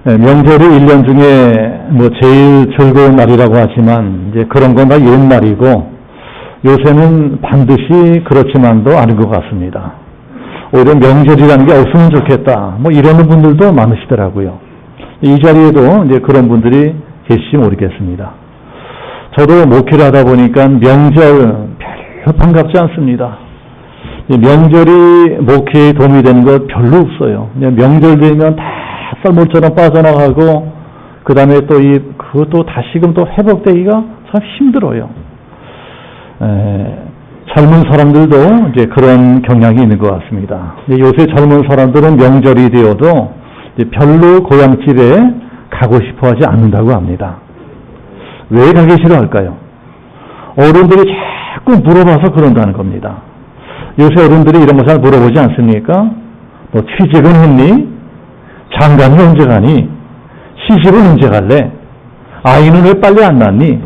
명절이 1년 중에 제일 즐거운 날이라고 하지만 이제 그런 건 다 옛날이고 요새는 반드시 그렇지만도 않은 것 같습니다. 오히려 명절이라는 게 없으면 좋겠다. 이러는 분들도 많으시더라고요. 이 자리에도 이제 그런 분들이 계실지 모르겠습니다. 저도 목회를 하다 보니까 명절 별로 반갑지 않습니다. 명절이 목회에 도움이 되는 것 별로 없어요. 명절 되면 다 썰물처럼 빠져나가고 그 다음에 또 그것도 다시금 또 회복되기가 참 힘들어요. 젊은 사람들도 이제 그런 경향이 있는 것 같습니다. 요새 젊은 사람들은 명절이 되어도 이제 별로 고향집에 가고 싶어 하지 않는다고 합니다. 왜 가기 싫어할까요? 어른들이 자꾸 물어봐서 그런다는 겁니다. 요새 어른들이 이런 거 잘 물어보지 않습니까? 너 취직은 했니? 장가는 언제 가니? 시집은 언제 갈래? 아이는 왜 빨리 안 낳니?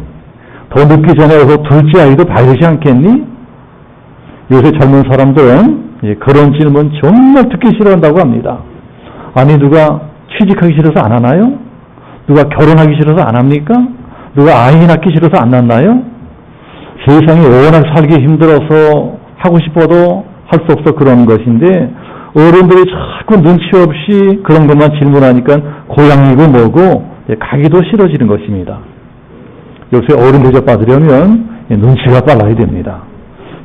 더 늦기 전에 와서 둘째 아이도 봐주지 않겠니? 요새 젊은 사람들은 그런 질문 정말 듣기 싫어한다고 합니다. 아니 누가 취직하기 싫어서 안 하나요? 누가 결혼하기 싫어서 안 합니까? 누가 아이 낳기 싫어서 안 낳나요? 세상이 워낙 살기 힘들어서 하고 싶어도 할 수 없어 그런 것인데 어른들이 자꾸 눈치 없이 그런 것만 질문하니까 고향이고 뭐고 가기도 싫어지는 것입니다. 요새 어른 대접받으려면 눈치가 빨라야 됩니다.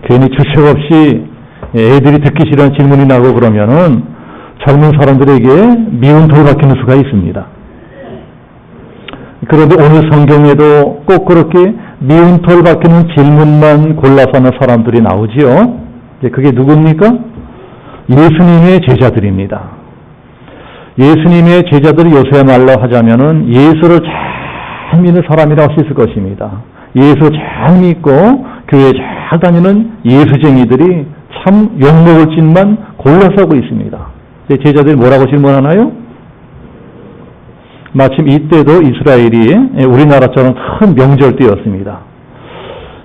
괜히 주책 없이 애들이 듣기 싫은 질문이 나고 그러면은 젊은 사람들에게 미운 돌 박히는 수가 있습니다. 그런데 오늘 성경에도 꼭 그렇게 미운 돌 박히는 질문만 골라서 하는 사람들이 나오지요. 그게 누굽니까? 예수님의 제자들입니다. 예수님의 제자들이 요새말로 하자면은 예수를 잘 믿는 사람이라고 할 수 있을 것입니다. 예수 잘 믿고 교회 잘 다니는 예수쟁이들이 참 욕먹을 짓만 골라서 하고 있습니다. 제자들이 뭐라고 질문하나요? 마침 이때도 이스라엘이 우리나라처럼 큰 명절 때였습니다.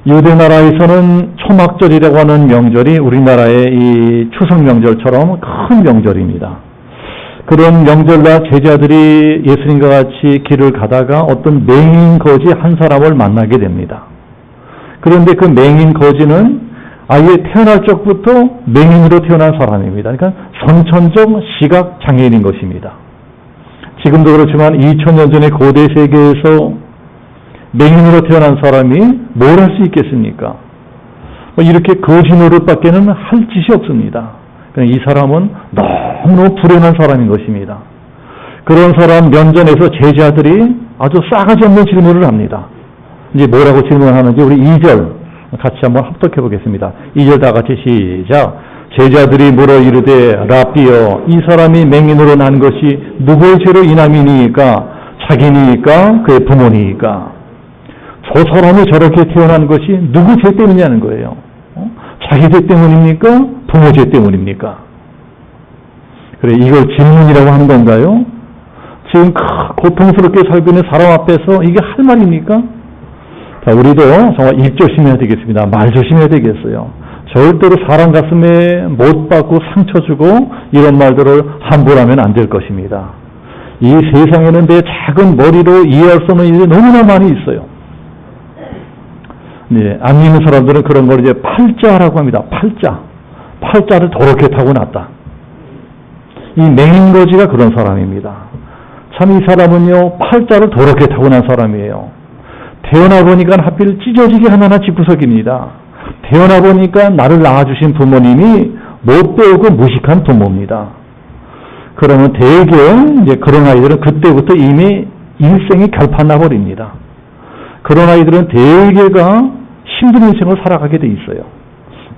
유대 나라에서는 초막절이라고 하는 명절이 우리나라의 이 추석 명절처럼 큰 명절입니다. 그런 명절날 제자들이 예수님과 같이 길을 가다가 어떤 맹인 거지 한 사람을 만나게 됩니다. 그런데 그 맹인 거지는 아예 태어날 적부터 맹인으로 태어난 사람입니다. 그러니까 선천적 시각 장애인인 것입니다. 지금도 그렇지만 2000년 전에 고대 세계에서 맹인으로 태어난 사람이 뭘 할 수 있겠습니까? 이렇게 거지 노릇밖에는 할 짓이 없습니다. 이 사람은 너무너무 불행한 사람인 것입니다. 그런 사람 면전에서 제자들이 아주 싸가지 없는 질문을 합니다. 이제 뭐라고 질문하는지 우리 2절 같이 한번 합독해 보겠습니다. 2절 다 같이 시작. 제자들이 물어 이르되 라삐여 이 사람이 맹인으로 난 것이 누구의 죄로 인함이니까 자기니까 그의 부모니까 저 사람이 저렇게 태어난 것이 누구 죄 때문이냐는 거예요. 자기 죄 때문입니까? 부모 죄 때문입니까? 그래 이걸 질문이라고 하는 건가요? 지금 고통스럽게 살고 있는 사람 앞에서 이게 할 말입니까? 자, 우리도 정말 입 조심해야 되겠습니다. 말 조심해야 되겠어요. 절대로 사람 가슴에 못 박고 상처 주고 이런 말들을 함부로 하면 안 될 것입니다. 이 세상에는 내 작은 머리로 이해할 수 없는 일이 너무나 많이 있어요. 네, 안 믿는 사람들은 그런 걸 이제 팔자라고 합니다. 팔자를 도렇게 타고났다. 이 맹인거지가 그런 사람입니다. 참 이 사람은요 팔자를 도렇게 타고난 사람이에요. 태어나 보니까 하필 찢어지게 하나하나 집구석입니다. 태어나 보니까 나를 낳아주신 부모님이 못 배우고 무식한 부모입니다. 그러면 대개 이제 그런 아이들은 그때부터 이미 일생이 결판나 버립니다. 그런 아이들은 대개가 힘든 인생을 살아가게 돼 있어요.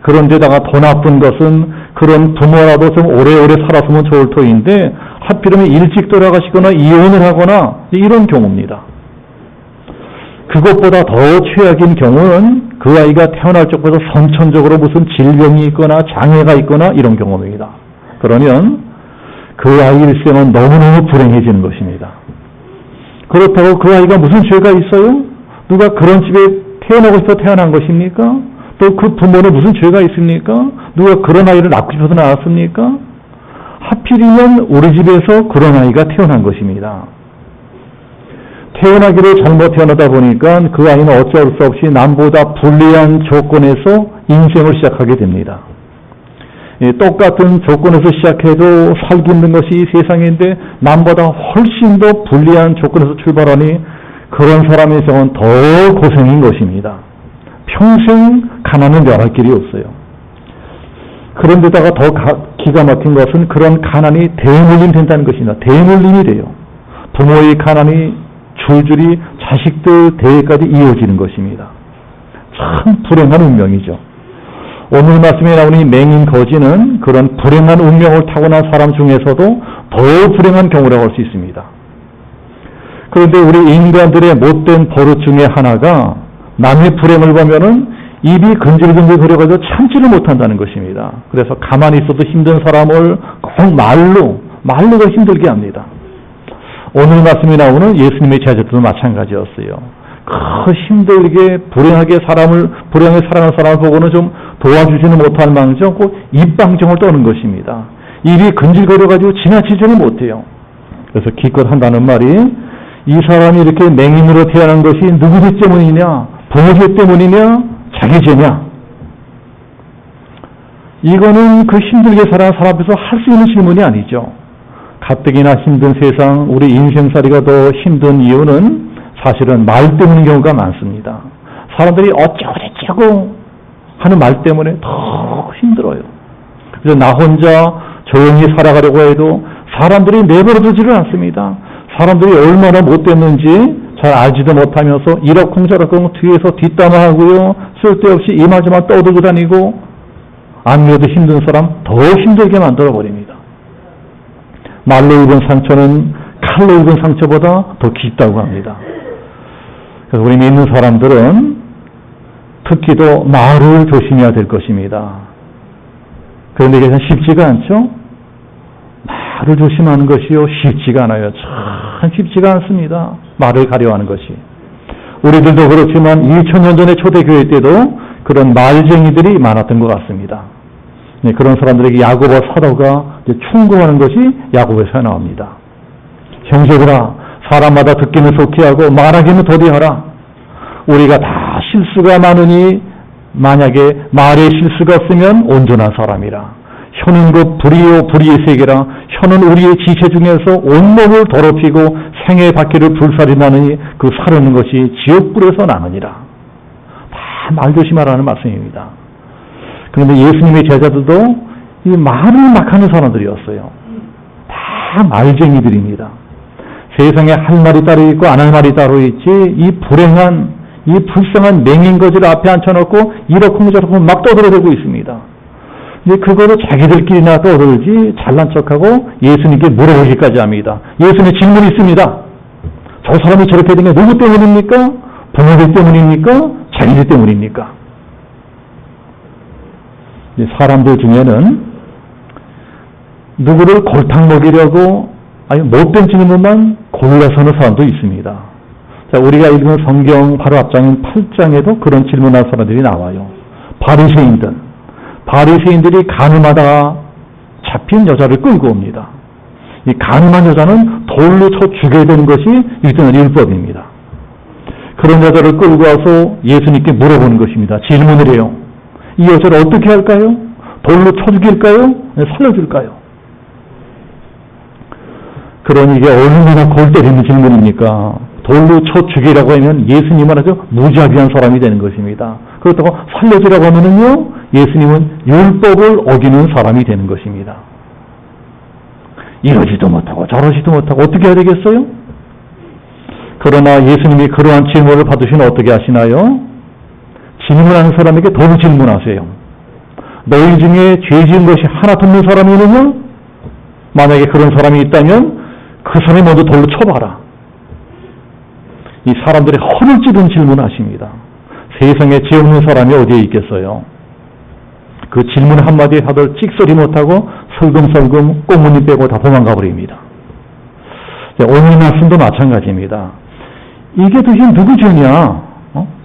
그런데다가 더 나쁜 것은 그런 부모라도 좀 오래오래 살았으면 좋을 터인데 하필이면 일찍 돌아가시거나 이혼을 하거나 이런 경우입니다. 그것보다 더 최악인 경우는 그 아이가 태어날 적부터 선천적으로 무슨 질병이 있거나 장애가 있거나 이런 경우입니다. 그러면 그 아이 일생은 너무너무 불행해지는 것입니다. 그렇다고 그 아이가 무슨 죄가 있어요? 누가 그런 집에 태어나고 싶어 태어난 것입니까? 또 그 부모는 무슨 죄가 있습니까? 누가 그런 아이를 낳고 싶어서 낳았습니까? 하필이면 우리 집에서 그런 아이가 태어난 것입니다. 태어나기를 잘못 태어나다 보니까 그 아이는 어쩔 수 없이 남보다 불리한 조건에서 인생을 시작하게 됩니다. 똑같은 조건에서 시작해도 살기 힘든 것이 이 세상인데 남보다 훨씬 더 불리한 조건에서 출발하니 그런 사람의 인생은 더 고생인 것입니다. 평생 가난은 면할 길이 없어요. 그런데다가 더 기가 막힌 것은 그런 가난이 대물림 된다는 것입니다. 대물림이 돼요. 부모의 가난이 줄줄이 자식들 대회까지 이어지는 것입니다. 참 불행한 운명이죠. 오늘 말씀에 나오는 이 맹인 거지는 그런 불행한 운명을 타고난 사람 중에서도 더 불행한 경우라고 할 수 있습니다. 그런데 우리 인간들의 못된 버릇 중에 하나가 남의 불행을 보면은 입이 근질근질 거려가지고 참지를 못한다는 것입니다. 그래서 가만히 있어도 힘든 사람을 꼭 말로가 힘들게 합니다. 오늘 말씀이 나오는 예수님의 제자들도 마찬가지였어요. 그 힘들게 불행하게 살아가는 사람을 보고는 좀 도와주지는 못할 망정 꼭 입방정을 떠는 것입니다. 입이 근질거려가지고 지나치지는 못해요. 그래서 기껏 한다는 말이 이 사람이 이렇게 맹인으로 태어난 것이 누구 죄 때문이냐, 부모 죄 때문이냐, 자기 죄냐. 이거는 그 힘들게 살아가는 사람 앞에서 할 수 있는 질문이 아니죠. 가뜩이나 힘든 세상, 우리 인생살이가 더 힘든 이유는 사실은 말 때문인 경우가 많습니다. 사람들이 어쩌고 하는 말 때문에 더 힘들어요. 그래서 나 혼자 조용히 살아가려고 해도 사람들이 내버려두지를 않습니다. 사람들이 얼마나 못됐는지 잘 알지도 못하면서 이러쿵저러쿵 뒤에서 뒷담화하고요. 쓸데없이 이마저마 떠들고 다니고 안 그래도 힘든 사람 더 힘들게 만들어버립니다. 말로 입은 상처는 칼로 입은 상처보다 더 깊다고 합니다. 그래서 우리 믿는 사람들은 특히도 말을 조심해야 될 것입니다. 그런데 이게 쉽지가 않죠? 말을 조심하는 것이요 쉽지가 않아요. 참 쉽지가 않습니다. 말을 가려하는 것이. 우리들도 그렇지만 2000년 전에 초대교회 때도 그런 말쟁이들이 많았던 것 같습니다. 네, 그런 사람들에게 야고보 사도가 충고하는 것이 야고보에서 나옵니다. 형제들아, 사람마다 듣기는 속히 하고 말하기는 더디하라. 우리가 다 실수가 많으니 만약에 말에 실수가 없으면 온전한 사람이라. 혀는 곧 불이요 불의의 세계라. 혀는 우리의 지체 중에서 온몸을 더럽히고 생의 바퀴를 불살인하느니 그 사르는 것이 지옥불에서 나느니라. 다 말 조심하라는 말씀입니다. 그런데 예수님의 제자들도 이 말을 막 하는 사람들이었어요. 다 말쟁이들입니다. 세상에 할 말이 따로 있고 안 할 말이 따로 있지, 이 불행한, 이 불쌍한 맹인거지를 앞에 앉혀놓고 이러쿵저러쿵 막 떠들어대고 있습니다. 근데 그거를 자기들끼리나 떠들지 잘난 척하고 예수님께 물어보기까지 합니다. 예수님 질문이 있습니다. 저 사람이 저렇게 된 게 누구 때문입니까? 부모들 때문입니까? 자기들 때문입니까? 사람들 중에는 누구를 골탕 먹이려고 아니 못된 질문만 골라서 하는 사람도 있습니다. 자, 우리가 읽은 성경 바로 앞장인 8장에도 그런 질문하는 사람들이 나와요. 바리새인들이 가늠하다가 잡힌 여자를 끌고 옵니다. 이 가늠한 여자는 돌로 쳐 죽여야 되는 것이 일등한 율법입니다. 그런 여자를 끌고 와서 예수님께 물어보는 것입니다. 질문을 해요. 이 여자를 어떻게 할까요? 돌로 쳐 죽일까요? 살려줄까요? 그러니 이게 얼마나 골 때리는 질문입니까? 돌로 쳐 죽이라고 하면 예수님은 아주 무자비한 사람이 되는 것입니다. 그렇다고 살려주라고 하면은요, 예수님은 율법을 어기는 사람이 되는 것입니다. 이러지도 못하고 저러지도 못하고 어떻게 해야 되겠어요? 그러나 예수님이 그러한 질문을 받으시면 어떻게 하시나요? 질문하는 사람에게 더 질문하세요. 너희 중에 죄 지은 것이 하나도 없는 사람이 있느냐? 만약에 그런 사람이 있다면 그 사람이 먼저 돌로 쳐봐라. 이 사람들이 허를 찌른 질문을 하십니다. 세상에 죄 없는 사람이 어디에 있겠어요? 그 질문 한마디에 다들 찍소리 못하고 설금설금 꽁무니 빼고 다 도망가 버립니다. 오늘 말씀도 마찬가지입니다. 이게 도대체 누구 죄냐?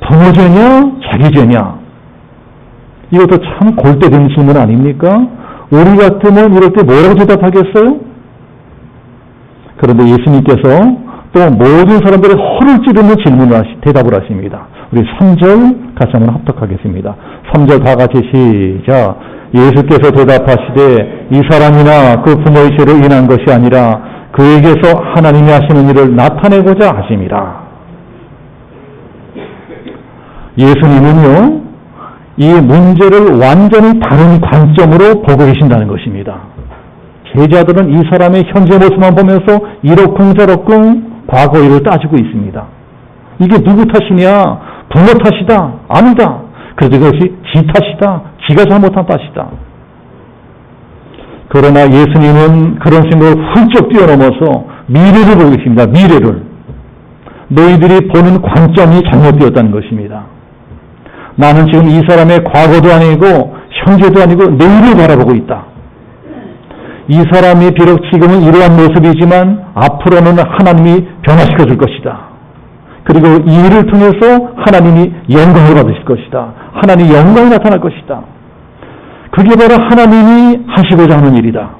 부모 죄냐? 자기 죄냐? 이것도 참 골때리는 질문 아닙니까? 우리 같으면 이럴 때 뭐라고 대답하겠어요? 그런데 예수님께서 또 모든 사람들의 허를 찌르는 대답을 하십니다. 우리 3절 같이 한번 합독하겠습니다. 3절 다 같이 시작. 예수께서 대답하시되 이 사람이나 그 부모의 죄로 인한 것이 아니라 그에게서 하나님이 하시는 일을 나타내고자 하심이라. 예수님은요, 이 문제를 완전히 다른 관점으로 보고 계신다는 것입니다. 제자들은 이 사람의 현재 모습만 보면서 이러쿵저러쿵 과거 일을 따지고 있습니다. 이게 누구 탓이냐? 부모 탓이다. 아니다. 그래도 이것이 지 탓이다. 지가 잘못한 탓이다. 그러나 예수님은 그런 생각을 훌쩍 뛰어넘어서 미래를 보고 계십니다. 미래를. 너희들이 보는 관점이 잘못되었다는 것입니다. 나는 지금 이 사람의 과거도 아니고 현재도 아니고 내일을 바라보고 있다. 이 사람이 비록 지금은 이러한 모습이지만 앞으로는 하나님이 변화시켜 줄 것이다. 그리고 이 일을 통해서 하나님이 영광을 받으실 것이다. 하나님의 영광이 나타날 것이다. 그게 바로 하나님이 하시고자 하는 일이다.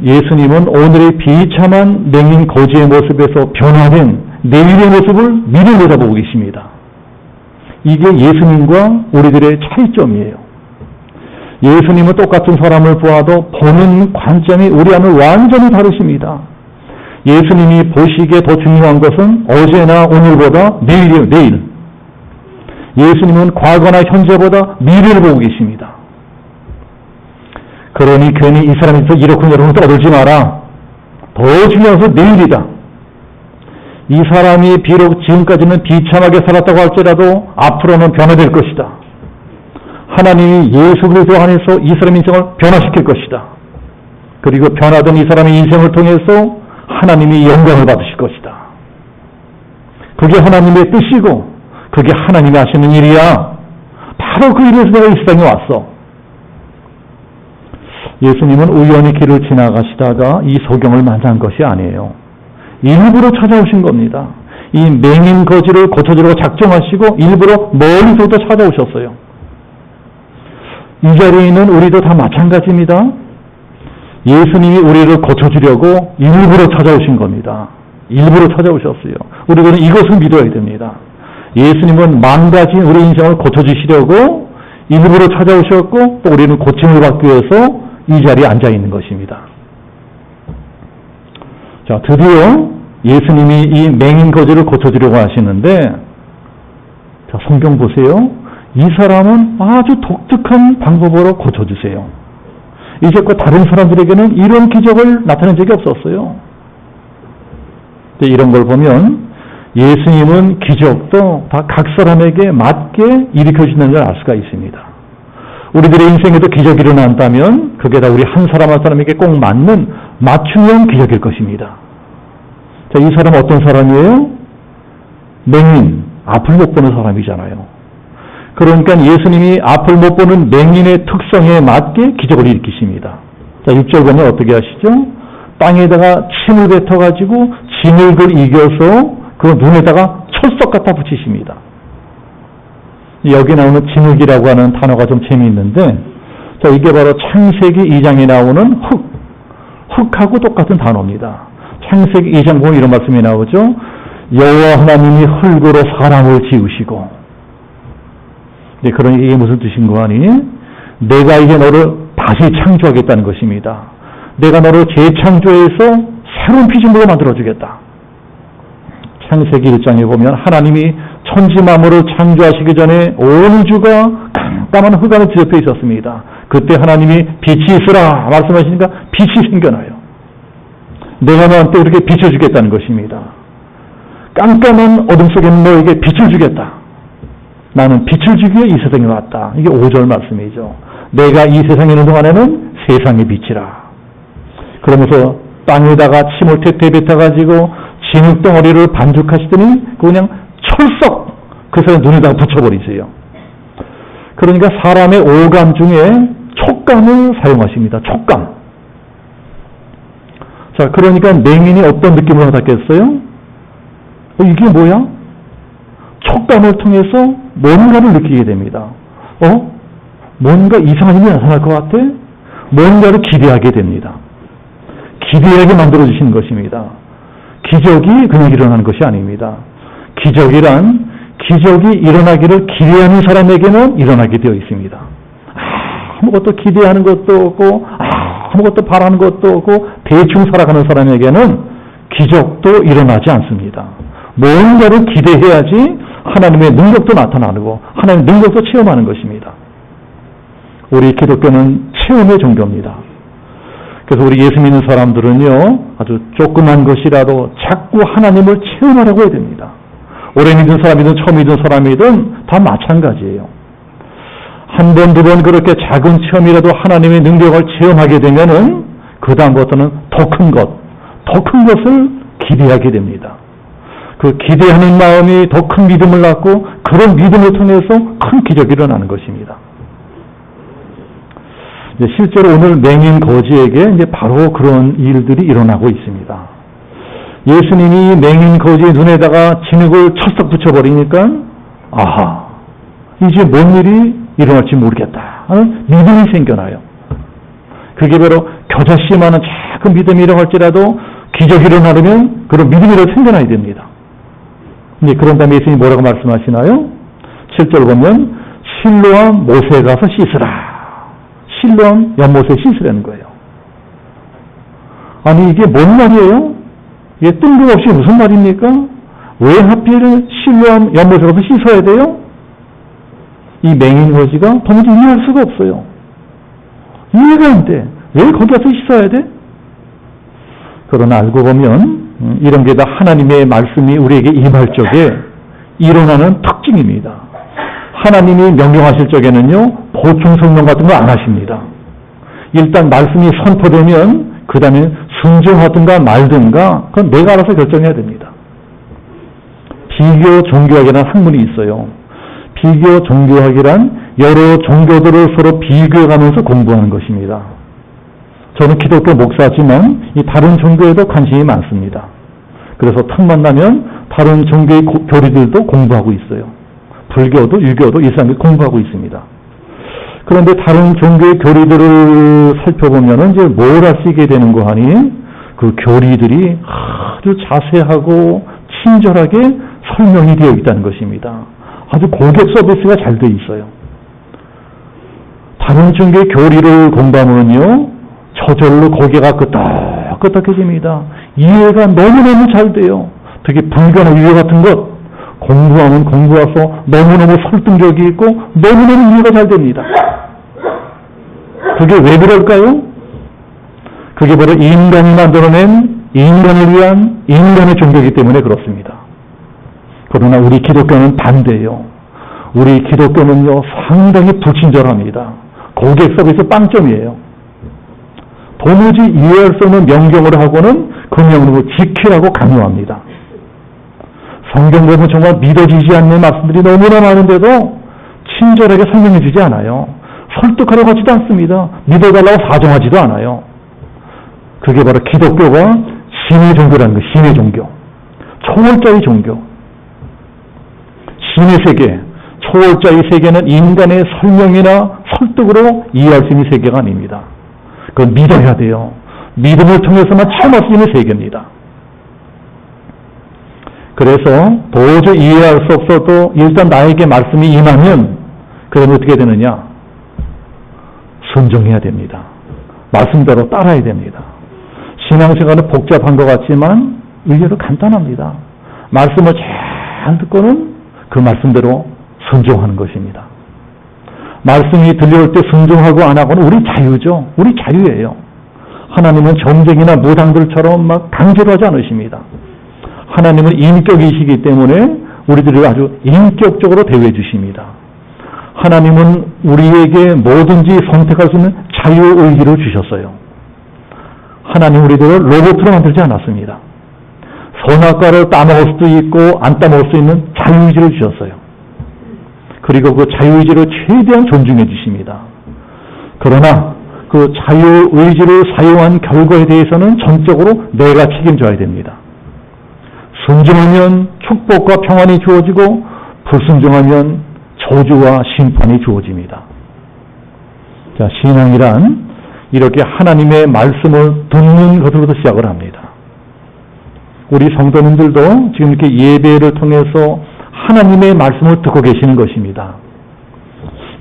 예수님은 오늘의 비참한 맹인 거지의 모습에서 변화된 내일의 모습을 미리 내다보고 계십니다. 이게 예수님과 우리들의 차이점이에요. 예수님은 똑같은 사람을 보아도 보는 관점이 우리와는 완전히 다르십니다. 예수님이 보시기에 더 중요한 것은 어제나 오늘보다 내일이에요. 내일. 예수님은 과거나 현재보다 미래를 보고 계십니다. 그러니 괜히 이 사람이 이렇군 떠들지 마라. 더 중요한 것은 내일이다. 이 사람이 비록 지금까지는 비참하게 살았다고 할지라도 앞으로는 변화될 것이다. 하나님이 예수 그리스도 안에서 이 사람의 인생을 변화시킬 것이다. 그리고 변화된 이 사람의 인생을 통해서 하나님이 영광을 받으실 것이다. 그게 하나님의 뜻이고 그게 하나님이 하시는 일이야. 바로 그 일에서 내가 이 세상에 왔어. 예수님은 우연히 길을 지나가시다가 이 소경을 만난 것이 아니에요. 일부러 찾아오신 겁니다. 이 맹인 거지를 고쳐주려고 작정하시고 일부러 멀리서부터 찾아오셨어요. 이 자리에 있는 우리도 다 마찬가지입니다. 예수님이 우리를 고쳐주려고 일부러 찾아오신 겁니다. 일부러 찾아오셨어요. 우리들은 이것을 믿어야 됩니다. 예수님은 망가진 우리 인생을 고쳐주시려고 일부러 찾아오셨고 또 우리는 고침을 받기 위해서 이 자리에 앉아있는 것입니다. 자, 드디어 예수님이 이 맹인 거지를 고쳐주려고 하시는데, 자, 성경 보세요. 이 사람은 아주 독특한 방법으로 고쳐주세요. 이제껏 다른 사람들에게는 이런 기적을 나타낸 적이 없었어요. 이런 걸 보면 예수님은 기적도 다 각 사람에게 맞게 일으켜주시는 걸 알 수가 있습니다. 우리들의 인생에도 기적이 일어난다면 그게 다 우리 한 사람 한 사람에게 꼭 맞는 맞춤형 기적일 것입니다. 자, 이 사람은 어떤 사람이에요? 맹인, 앞을 못 보는 사람이잖아요. 그러니까 예수님이 앞을 못 보는 맹인의 특성에 맞게 기적을 일으키십니다. 자, 6절 보면 어떻게 하시죠? 땅에다가 침을 뱉어가지고 진흙을 이겨서 그 눈에다가 철석 갖다 붙이십니다. 여기 나오는 진흙이라고 하는 단어가 좀 재미있는데, 자, 이게 바로 창세기 2장에 나오는 흙하고 똑같은 단어입니다. 창세기 2장 보면 이런 말씀이 나오죠. 여호와 하나님이 흙으로 사람을 지으시고, 네, 그러니 이게 무슨 뜻인 거 아니? 내가 이제 너를 다시 창조하겠다는 것입니다. 내가 너를 재창조해서 새로운 피조물로 만들어주겠다. 창세기 1장에 보면 하나님이 천지 만물을 창조하시기 전에 온 우주가 깜깜한 흙 안에 뒤덮여 있었습니다. 그때 하나님이 빛이 있으라 말씀하시니까 빛이 생겨나요. 내가 너한테 이렇게 빛을 주겠다는 것입니다. 깜깜한 어둠 속에 너에게 빛을 주겠다. 나는 빛을 주기 위해 이 세상에 왔다. 이게 5절 말씀이죠. 내가 이 세상에 있는 동안에는 세상의 빛이라. 그러면서 땅에다가 침을 태태 뱉어가지고 진흙덩어리를 반죽하시더니 그냥 철석 그 사람 눈에다가 붙여버리세요. 그러니까 사람의 오감 중에 촉감을 사용하십니다. 촉감. 자, 그러니까 맹인이 어떤 느낌을 받았겠어요? 이게 뭐야? 촉감을 통해서 뭔가를 느끼게 됩니다. 뭔가 이상한 일이 나타날 것 같아? 뭔가를 기대하게 됩니다. 기대하게 만들어주시는 것입니다. 기적이 그냥 일어나는 것이 아닙니다. 기적이란 기적이 일어나기를 기대하는 사람에게는 일어나게 되어 있습니다. 아무것도 기대하는 것도 없고 아무것도 바라는 것도 없고 대충 살아가는 사람에게는 기적도 일어나지 않습니다. 뭔가를 기대해야지 하나님의 능력도 나타나고 하나님의 능력도 체험하는 것입니다. 우리 기독교는 체험의 종교입니다. 그래서 우리 예수 믿는 사람들은요, 아주 조그만 것이라도 자꾸 하나님을 체험하려고 해야 됩니다. 오래 믿은 사람이든 처음 믿은 사람이든 다 마찬가지예요. 한 번, 두 번 그렇게 작은 체험이라도 하나님의 능력을 체험하게 되면은 그 다음부터는 더 큰 것을 기대하게 됩니다. 그 기대하는 마음이 더 큰 믿음을 낳고 그런 믿음을 통해서 큰 기적이 일어나는 것입니다. 실제로 오늘 맹인 거지에게 이제 바로 그런 일들이 일어나고 있습니다. 예수님이 맹인 거지의 눈에다가 진흙을 철썩 붙여버리니까 아하, 이제 뭔 일이 일어날지 모르겠다 하는 믿음이 생겨나요. 그게 바로 겨자씨만한 작은 믿음이 일어날지라도 기적이 일어나려면 그런 믿음이라도 생겨나야 됩니다. 이제 그런 다음에 예수님이 뭐라고 말씀하시나요? 7절 보면 실로암 못에 가서 씻으라. 실로암 연못에 씻으라는 거예요. 아니 이게 뭔 말이에요? 이게 뜬금없이 무슨 말입니까? 왜 하필 실로암 연못에 가서 씻어야 돼요? 이 맹인 거지가 도무지 이해할 수가 없어요. 이해가 안 돼. 왜 거기 가서 씻어야 돼? 그러나 알고 보면 이런 게 다 하나님의 말씀이 우리에게 임할 적에 일어나는 특징입니다. 하나님이 명령하실 적에는요, 보충 설명 같은 거 안 하십니다. 일단 말씀이 선포되면 그 다음에 순종하든가 말든가 그건 내가 알아서 결정해야 됩니다. 비교 종교학이라는 학문이 있어요. 비교 종교학이란 여러 종교들을 서로 비교해가면서 공부하는 것입니다. 저는 기독교 목사지만 이 다른 종교에도 관심이 많습니다. 그래서 틈만 나면 다른 종교의 교리들도 공부하고 있어요. 불교도 유교도 이슬람도 공부하고 있습니다. 그런데 다른 종교의 교리들을 살펴보면 이제 뭘 할 수 있게 되는 거 하니 그 교리들이 아주 자세하고 친절하게 설명이 되어 있다는 것입니다. 아주 고객 서비스가 잘 되어 있어요. 다른 종교의 교리를 공부하면요, 저절로 고개가 끄덕끄덕해집니다. 이해가 너무너무 잘 돼요. 특히 불교나 유교 같은 것 공부하면 공부해서 너무너무 설득력이 있고 너무너무 이해가 잘 됩니다. 그게 왜 그럴까요? 그게 바로 인간이 만들어낸 인간을 위한 인간의 종교이기 때문에 그렇습니다. 그러나 우리 기독교는 반대예요. 우리 기독교는요, 상당히 불친절합니다. 고객 서비스 빵점이에요. 도무지 이해할 수 없는 명령을 하고는 그 명령을 지키라고 강요합니다. 성경 보면 정말 믿어지지 않는 말씀들이 너무나 많은데도 친절하게 설명해 주지 않아요. 설득하려고 하지도 않습니다. 믿어달라고 사정하지도 않아요. 그게 바로 기독교가 신의 종교라는 거예요. 신의 종교. 초월자의 종교. 신의 세계. 초월자의 세계는 인간의 설명이나 설득으로 이해할 수 있는 세계가 아닙니다. 그건 믿어야 돼요. 믿음을 통해서만 체험할 수 있는 세계입니다. 그래서 도저히 이해할 수 없어도 일단 나에게 말씀이 임하면 그러면 어떻게 되느냐? 순종해야 됩니다. 말씀대로 따라야 됩니다. 신앙생활은 복잡한 것 같지만 의외로 간단합니다. 말씀을 잘 듣고는 그 말씀대로 순종하는 것입니다. 말씀이 들려올 때 순종하고 안 하고는 우리 자유죠. 우리 자유예요. 하나님은 전쟁이나 무당들처럼 막 강제로 하지 않으십니다. 하나님은 인격이시기 때문에 우리들을 아주 인격적으로 대우해 주십니다. 하나님은 우리에게 뭐든지 선택할 수 있는 자유의지를 주셨어요. 하나님 우리들을 로봇으로 만들지 않았습니다. 선악과를 따먹을 수도 있고 안 따먹을 수 있는 자유의지를 주셨어요. 그리고 그 자유의지를 최대한 존중해 주십니다. 그러나 그 자유의지를 사용한 결과에 대해서는 전적으로 내가 책임져야 됩니다. 순종하면 축복과 평안이 주어지고 불순종하면 저주와 심판이 주어집니다. 자, 신앙이란 이렇게 하나님의 말씀을 듣는 것으로부터 시작을 합니다. 우리 성도님들도 지금 이렇게 예배를 통해서 하나님의 말씀을 듣고 계시는 것입니다.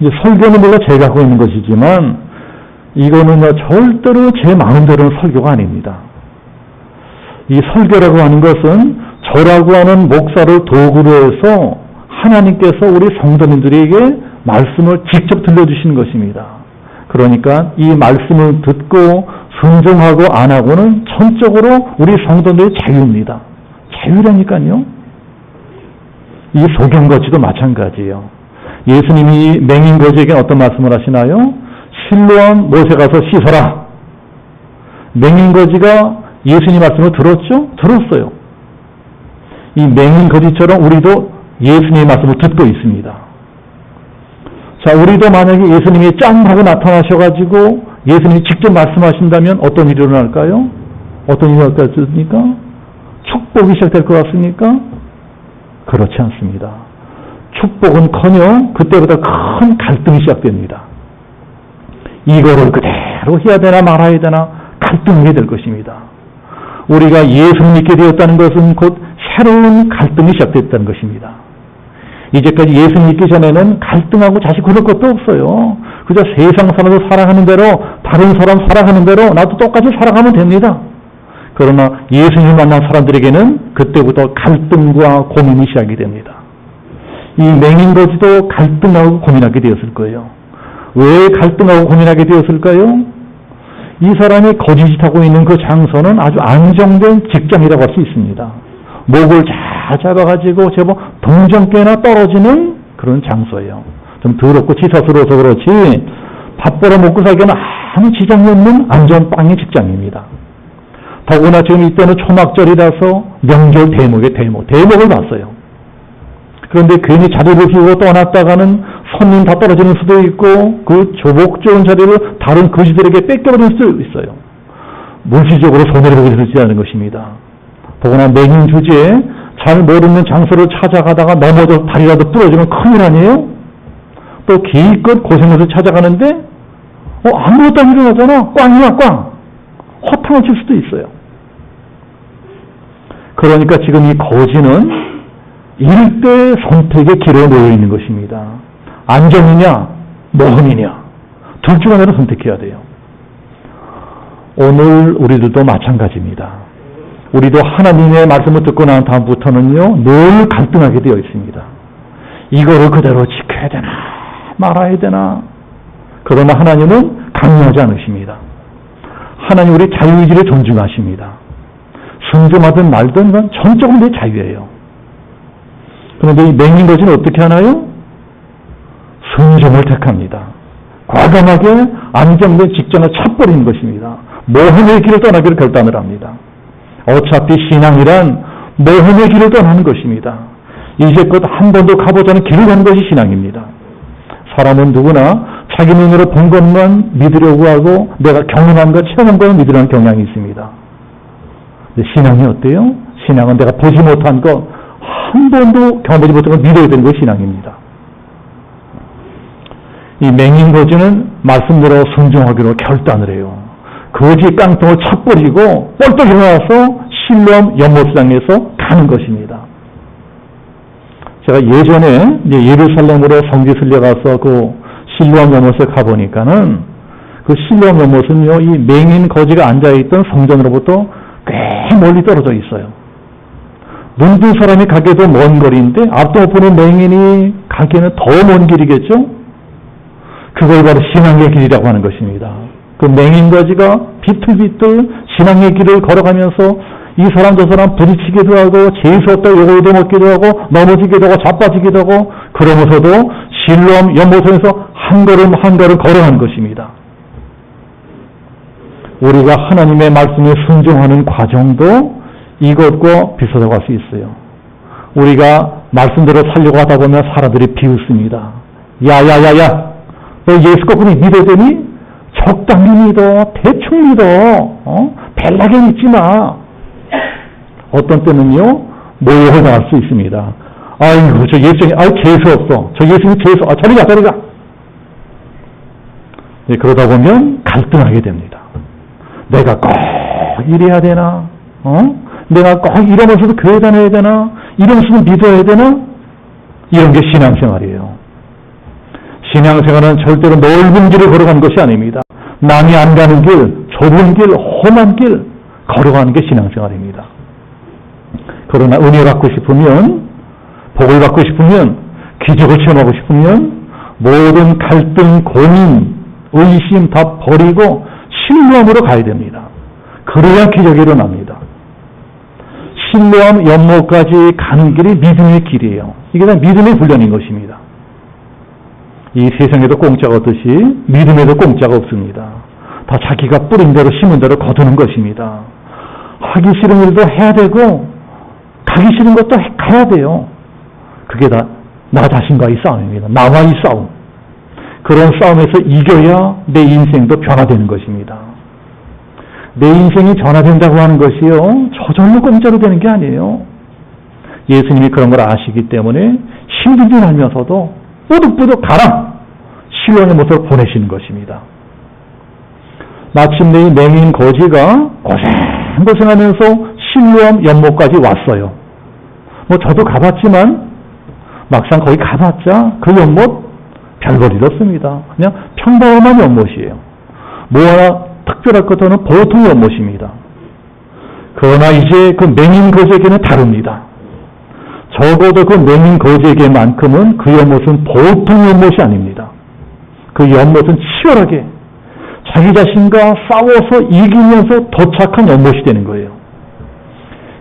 이제 설교는 물론 제가 하고 있는 것이지만 이거는 절대로 제 마음대로는 설교가 아닙니다. 이 설교라고 하는 것은 저라고 하는 목사를 도구로 해서 하나님께서 우리 성도님들에게 말씀을 직접 들려주시는 것입니다. 그러니까 이 말씀을 듣고 순종하고 안 하고는 전적으로 우리 성도들의 자유입니다. 자유라니까요. 이 소경거지도 마찬가지예요. 예수님이 맹인거지에게 어떤 말씀을 하시나요? 실로암 못에 가서 씻어라. 맹인거지가 예수님 말씀을 들었죠? 들었어요. 이 맹인거지처럼 우리도 예수님의 말씀을 듣고 있습니다. 자, 우리도 만약에 예수님이 짠 하고 나타나셔가지고 예수님이 직접 말씀하신다면 어떤 일이 일어날까요? 어떤 일이 일어날 것 같습니까? 축복이 시작될 것 같습니까? 그렇지 않습니다. 축복은커녕 그때보다 큰 갈등이 시작됩니다. 이거를 그대로 해야 되나 말아야 되나 갈등하게 될 것입니다. 우리가 예수를 믿게 되었다는 것은 곧 새로운 갈등이 시작됐다는 것입니다. 이제까지 예수 믿기 전에는 갈등하고 자식 그럴 것도 없어요. 그저 세상 사람도 살아가는 대로 다른 사람 살아가는 대로 나도 똑같이 살아가면 됩니다. 그러나 예수님을 만난 사람들에게는 그때부터 갈등과 고민이 시작이 됩니다. 이 맹인거지도 갈등하고 고민하게 되었을 거예요. 왜 갈등하고 고민하게 되었을까요? 이 사람이 거짓짓하고 있는 그 장소는 아주 안정된 직장이라고 할 수 있습니다. 목을 잘 잡아가지고 제법 동정깨나 떨어지는 그런 장소예요. 좀 더럽고 치사스러워서 그렇지 밥 벌어 먹고 살기에는 아무 지장이 없는 안전빵의 직장입니다. 더구나 지금 이때는 초막절이라서 명절 대목을 봤어요. 그런데 괜히 자리를 비우고 떠났다가는 손님 다 떨어지는 수도 있고 그 조복 좋은 자리를 다른 거지들에게 뺏겨버릴 수도 있어요. 물질적으로 손해를 보게 되지 않은 것입니다. 더구나 맹인 주제에 잘 모르는 장소를 찾아가다가 넘어져 다리라도 부러지면 큰일 아니에요? 또 기껏 고생해서 찾아가는데 아무것도 안 일어나잖아. 꽝이야 꽝. 허탕을 칠 수도 있어요. 그러니까 지금 이 거지는 일대 선택의 길에 놓여 있는 것입니다. 안정이냐 모험이냐 둘 중 하나를 선택해야 돼요. 오늘 우리들도 마찬가지입니다. 우리도 하나님의 말씀을 듣고 난 다음부터는요 늘 갈등하게 되어 있습니다. 이거를 그대로 지켜야 되나 말아야 되나. 그러나 하나님은 강요하지 않으십니다. 하나님 우리 자유의지를 존중하십니다. 순종하든 말든 건 전적으로 내 자유예요. 그런데 이 맹인거지는 어떻게 하나요? 순종을 택합니다. 과감하게 안정된 직장을 쳐버리는 것입니다. 모험의 길을 떠나기를 결단을 합니다. 어차피 신앙이란 모험의 길을 떠나는 것입니다. 이제껏 한 번도 가보지 않은 길을 가는 것이 신앙입니다. 사람은 누구나 자기 눈으로 본 것만 믿으려고 하고 내가 경험한 것, 체험한 것만 믿으려는 경향이 있습니다. 근데 신앙이 어때요? 신앙은 내가 보지 못한 것, 한 번도 경험하지 못한 걸 믿어야 되는 것이 신앙입니다. 이 맹인거지는 말씀대로 순종하기로 결단을 해요. 거지 깡통을 쳐버리고 뻘떡 일어나서 실로암 연못장에서 가는 것입니다. 제가 예전에 예루살렘으로 성지순례 가서 그 실로암 연못에 가보니까는 그 실로암 연못은요 이 맹인 거지가 앉아있던 성전으로부터 꽤 멀리 떨어져 있어요. 눈뜬 사람이 가기도 먼 거리인데 앞도 못 보는 맹인이 가기에는 더 먼 길이겠죠? 그걸 바로 신앙의 길이라고 하는 것입니다. 그 맹인거지가 비틀비틀 신앙의 길을 걸어가면서 이 사람 저 사람 부딪히기도 하고 재수없다 욕을 먹기도 하고 넘어지기도 하고 자빠지기도 하고 그러면서도 실로암 연못에서 한 걸음 한 걸음 걸어가는 것입니다. 우리가 하나님의 말씀에 순종하는 과정도 이것과 비슷하다고 할 수 있어요. 우리가 말씀대로 살려고 하다 보면 사람들이 비웃습니다. 야야야야 너 예수 거꾸로 믿어야 되니? 적당히 믿어. 대충 믿어. 벨나게 믿지 마. 어떤 때는요 모욕을 당할 수 있습니다. 아이고 저 예수님 재수없어. 저 예수님 재수 저리 가. 네, 그러다 보면 갈등하게 됩니다. 내가 꼭 이래야 되나? 내가 꼭 이러면서도 교회 다녀야 되나? 이러면서도 믿어야 되나? 이런 게 신앙생활이에요. 신앙생활은 절대로 넓은 길을 걸어가는 것이 아닙니다. 남이 안 가는 길, 좁은 길, 험한 길 걸어가는 게 신앙생활입니다. 그러나 은혜 받고 싶으면, 복을 받고 싶으면, 기적을 체험하고 싶으면 모든 갈등, 고민, 의심 다 버리고 신뢰함으로 가야 됩니다. 그래야 기적이 일어납니다. 신뢰함 연못까지 가는 길이 믿음의 길이에요. 이게 다 믿음의 훈련인 것입니다. 이 세상에도 공짜가 없듯이 믿음에도 공짜가 없습니다. 다 자기가 뿌린 대로 심은 대로 거두는 것입니다. 하기 싫은 일도 해야 되고 가기 싫은 것도 가야 돼요. 그게 다 나 자신과의 싸움입니다. 나와의 싸움. 그런 싸움에서 이겨야 내 인생도 변화되는 것입니다. 내 인생이 변화된다고 하는 것이요, 저절로 공짜로 되는 게 아니에요. 예수님이 그런 걸 아시기 때문에 힘들지 말면서도 뿌득뿌득 가라! 신령의 모습을 보내시는 것입니다. 마침내 이 맹인 거지가 고생하면서 신뢰함 연못까지 왔어요. 뭐 저도 가봤지만 막상 거기 가봤자 그 연못 별볼일 없습니다. 그냥 평범한 연못이에요. 뭐 하나 특별할 것은 보통 연못입니다. 그러나 이제 그 맹인 거지에게는 다릅니다. 적어도 그 맹인 거지에게만큼은 그 연못은 보통 연못이 아닙니다. 그 연못은 치열하게 자기 자신과 싸워서 이기면서 도착한 연못이 되는 거예요.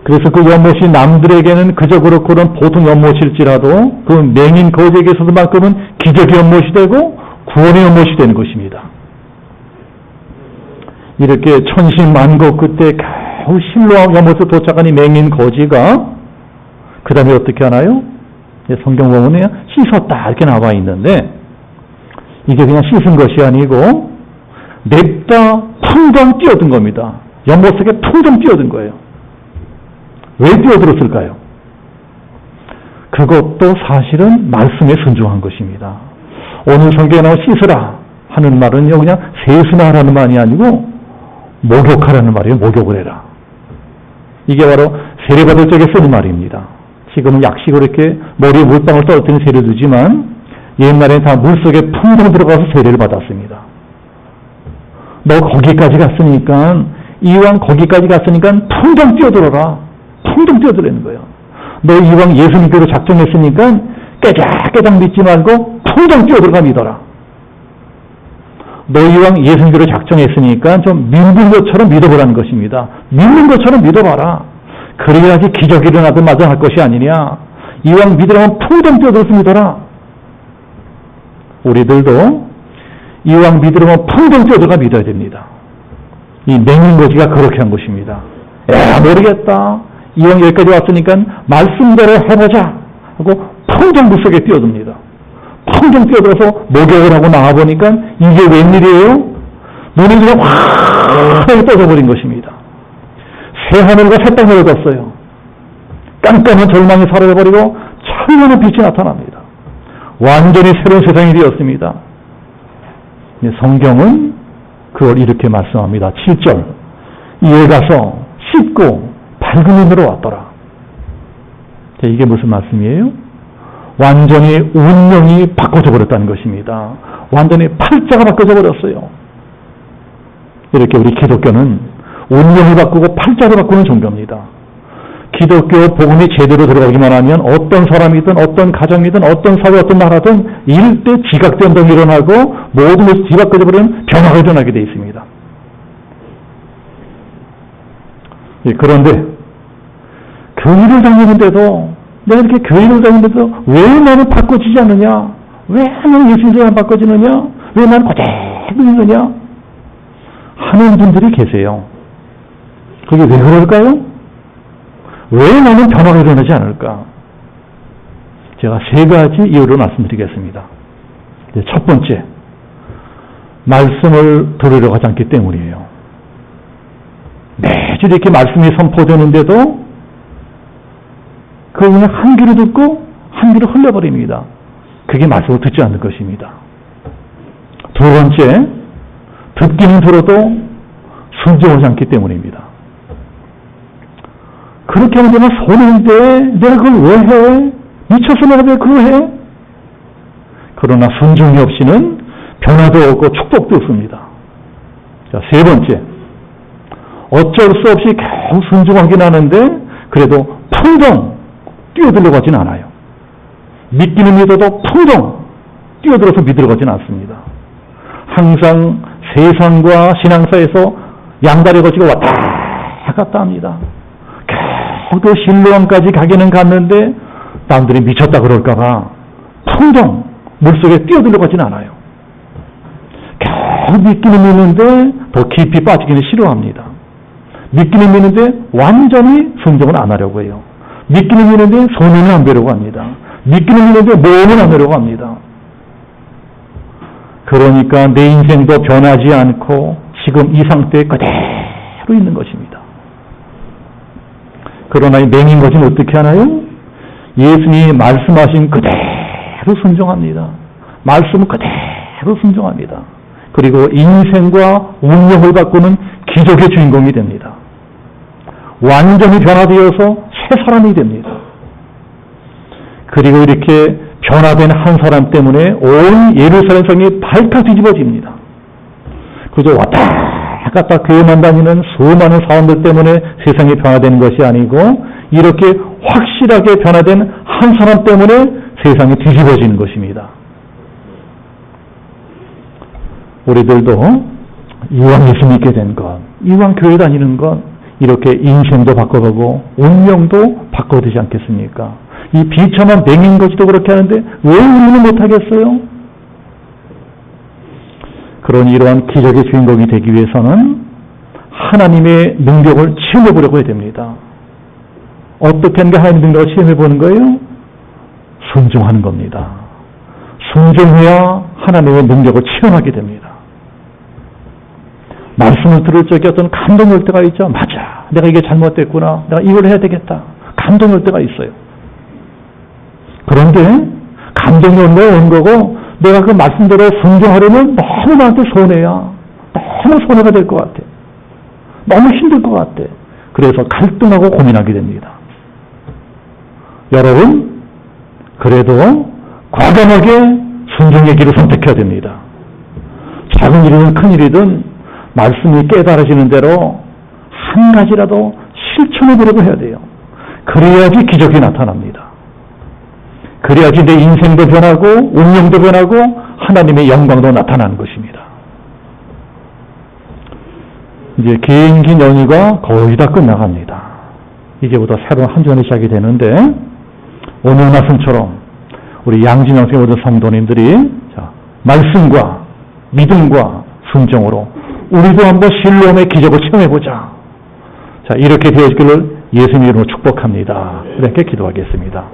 그래서 그 연못이 남들에게는 그저 그렇고는 보통 연못일지라도 그 맹인 거지에게서만큼은 기적의 연못이 되고 구원의 연못이 되는 것입니다. 이렇게 천신만고 끝에 겨우 실로암 연못에 도착한 이 맹인 거지가 그 다음에 어떻게 하나요? 성경 보면 씻었다 이렇게 나와 있는데 이게 그냥 씻은 것이 아니고 냅다 풍덩 뛰어든 겁니다. 연못 속에 풍덩 뛰어든 거예요. 왜 뛰어들었을까요? 그것도 사실은 말씀에 순종한 것입니다. 오늘 성경에 나온 씻으라 하는 말은요, 그냥 세수하라는 말이 아니고 목욕하라는 말이에요. 목욕을 해라. 이게 바로 세례받을 적에 쓰는 말입니다. 지금은 약식으로 이렇게 머리에 물방울 떨어뜨리는 세례를 두지만 옛날에는 다 물속에 풍덩 들어가서 세례를 받았습니다. 너 거기까지 갔으니까, 이왕 거기까지 갔으니까 풍덩 뛰어들어라. 풍덩 뛰어들라는 거예요. 너 이왕 예수님께로 작정했으니까 깨작깨작 믿지 말고 풍덩 뛰어들어가 믿어라. 너 이왕 예수님께로 작정했으니까 좀 믿는 것처럼 믿어보라는 것입니다. 믿는 것처럼 믿어봐라. 그래야지 기적이 일어나도 마땅할 것이 아니냐. 이왕 믿으라면 풍덩 뛰어들어서 믿어라. 우리들도 이왕 믿으려면 풍덩 뛰어들어가 믿어야 됩니다. 이 맹인 거지가 그렇게 한 것입니다. 모르겠다. 이왕 여기까지 왔으니까 말씀대로 해보자 하고 풍덩 물속에 뛰어듭니다. 풍덩 뛰어들어서 목욕을 하고 나와보니까 이게 웬일이에요? 눈이 그냥 확 떠져버린 것입니다. 새 하늘과 새 땅이 얻었어요. 깜깜한 절망이 사라져버리고 찬란한 빛이 나타납니다. 완전히 새로운 세상이 되었습니다. 성경은 그걸 이렇게 말씀합니다. 7절 이에 가서 씻고 밝은 눈으로 왔더라. 이게 무슨 말씀이에요? 완전히 운명이 바꿔져 버렸다는 것입니다. 완전히 팔자가 바꿔져 버렸어요. 이렇게 우리 기독교는 운명을 바꾸고 팔자를 바꾸는 종교입니다. 기독교 복음이 제대로 들어가기만 하면 어떤 사람이든 어떤 가정이든 어떤 사회 어떤 나라든 일대 지각변동이 일어나고 모든 것이 뒤바꿔져 버리는 변화가 일어나게 되어 있습니다. 그런데 교회를 다니는데도 내가 이렇게 교회를 다니는데도 왜 나는 바꿔지지 않느냐? 왜 나는 예수님이 안 바꿔지느냐? 왜 나는 그대로 있느냐? 하는 분들이 계세요. 그게 왜 그럴까요? 왜 나는 변화가 일어나지 않을까? 제가 세 가지 이유를 말씀드리겠습니다. 첫 번째, 말씀을 들으려고 하지 않기 때문이에요. 매주 이렇게 말씀이 선포되는데도 그걸 그냥 한 귀로 듣고 한 귀로 흘려버립니다. 그게 말씀을 듣지 않는 것입니다. 두 번째, 듣기는 들어도 순종하지 않기 때문입니다. 그렇게 하면 내가 손해인데 내가 그걸 왜 해? 미쳐서 내가 왜 그걸 해? 그러나 순종이 없이는 변화도 없고 축복도 없습니다. 자, 세 번째, 어쩔 수 없이 계속 순종하긴 하는데 그래도 풍덩 뛰어들려고 하진 않아요. 믿기는 믿어도 풍덩 뛰어들어서 믿으러 가진 않습니다. 항상 세상과 신앙사에서 양다리 거치고 왔다 갔다 합니다. 계속 신로원까지 가기는 갔는데 남들이 미쳤다 그럴까봐 풍덩 물속에 뛰어들려고 하진 않아요. 계속 믿기는 믿는데 더 깊이 빠지기는 싫어합니다. 믿기는 믿는데 완전히 순종을 안 하려고 해요. 믿기는 믿는데 손해는 안 보려고 합니다. 믿기는 믿는데 모험은 안 하려고 합니다. 그러니까 내 인생도 변하지 않고 지금 이 상태에 그대로 있는 것입니다. 그러나 이 맹인 것은 어떻게 하나요? 예수님이 말씀하신 그대로 순종합니다. 말씀은 그대로 순종합니다. 그리고 인생과 운명을 바꾸는 기적의 주인공이 됩니다. 완전히 변화되어서 새 사람이 됩니다. 그리고 이렇게 변화된 한 사람 때문에 온 예루살렘 성이 발칵 뒤집어집니다. 그저 왔다 갔다 교회만 다니는 수많은 사람들 때문에 세상이 변화되는 것이 아니고 이렇게 확실하게 변화된 한 사람 때문에 세상이 뒤집어지는 것입니다. 우리들도 이왕 예수 믿게 된 것, 이왕 교회 다니는 것, 이렇게 인생도 바꿔가고 운명도 바꿔야 되지 않겠습니까? 이 비참한 맹인 거지도 그렇게 하는데 왜 우리는 못하겠어요? 그러니 이러한 기적의 주인공이 되기 위해서는 하나님의 능력을 체험해 보려고 해야 됩니다. 어떻게 하는 게 하나님의 능력을 체험해 보는 거예요? 순종하는 겁니다. 순종해야 하나님의 능력을 체험하게 됩니다. 말씀을 들을 적에 어떤 감동이 올 때가 있죠. 맞아, 내가 이게 잘못됐구나, 내가 이걸 해야 되겠다, 감동이 올 때가 있어요. 그런데 감동이 온 거고 내가 그 말씀대로 순종하려면 너무 나한테 손해야. 너무 손해가 될 것 같아. 너무 힘들 것 같아. 그래서 갈등하고 고민하게 됩니다. 여러분, 그래도 과감하게 순종의 길을 선택해야 됩니다. 작은 일이든 큰 일이든 말씀이 깨달아지는 대로 한 가지라도 실천해 보려고 해야 돼요. 그래야지 기적이 나타납니다. 그래야지 내 인생도 변하고 운명도 변하고 하나님의 영광도 나타나는 것입니다. 이제 긴 연휴가 거의 다 끝나갑니다. 이제부터 새로운 한 주간이 시작이 되는데 오늘 말씀처럼 우리 양진영생 모든 성도님들이 말씀과 믿음과 순종으로 우리도 한번 실로암의 기적을 체험해보자. 자, 이렇게 되어지기를 예수님 이름으로 축복합니다. 이렇게 기도하겠습니다.